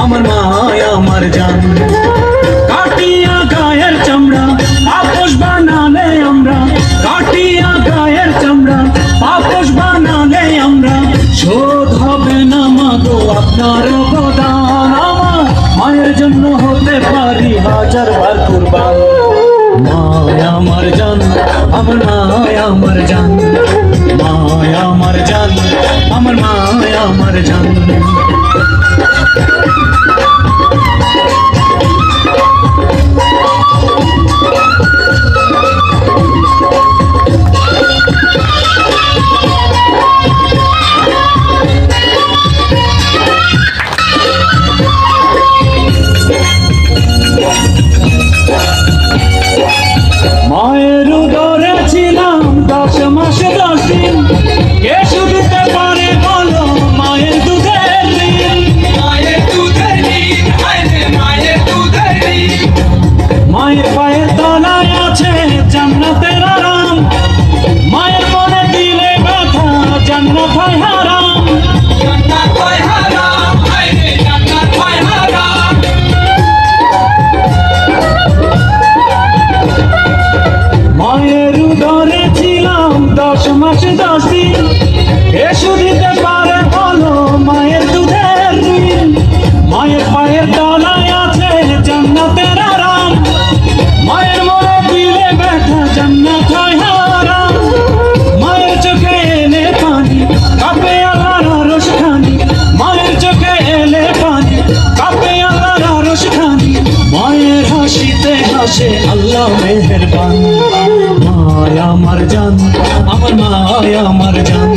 আমার মায়া আমার জান কাটিয়া গায়ের চামড়া আপোষ বানালে আমরা কাটিয়া গায়ের চামড়া আপোষ বানালে আমরা শোধ হবে না মাগো আপনার অবদান আমার মায়ের জন্য হতে পারি হাজার বার কুরবান মায়া আমার জান আমার মায়া আমার জান মায়া আমার জান আমার মায়া আমার জান মায়ের উদরে ছিলাম 10 মাস 10 দিন কে শুধুতে পারে বলো মায়ের দুধের ঋণ মায়ের দুধের ঋণ মায়ের দুধের ঋণ মায়ের পায়ের তলায় আছে জান্নাতের আরাম মায়ের মনে দিলে ব্যথা জান্নাত হয় হারাম জান্নাত হয় হারাম জান্নাত হয় হারাম মায়ের উদরে ছিলাম 10 মাস 10 দিন এসো দিতে পারে বলো মায়ের দুধের ঋণ মায়ের পায়ের তলায় আছে জান্নাতের আরাম মায়ের মনে দিলে ব্যথা জান্নাত হয় হারাম মায়ের চোখে এলে পানি কাঁপে আল্লাহর আরশ খানি মায়ের চোখে এলে পানি কাঁপে আল্লাহর আরশ খানি মায়ের হাসিতে হাসে আল্লাহ মেহেরবান মায়া আমার জান আমার মায়া আমার জান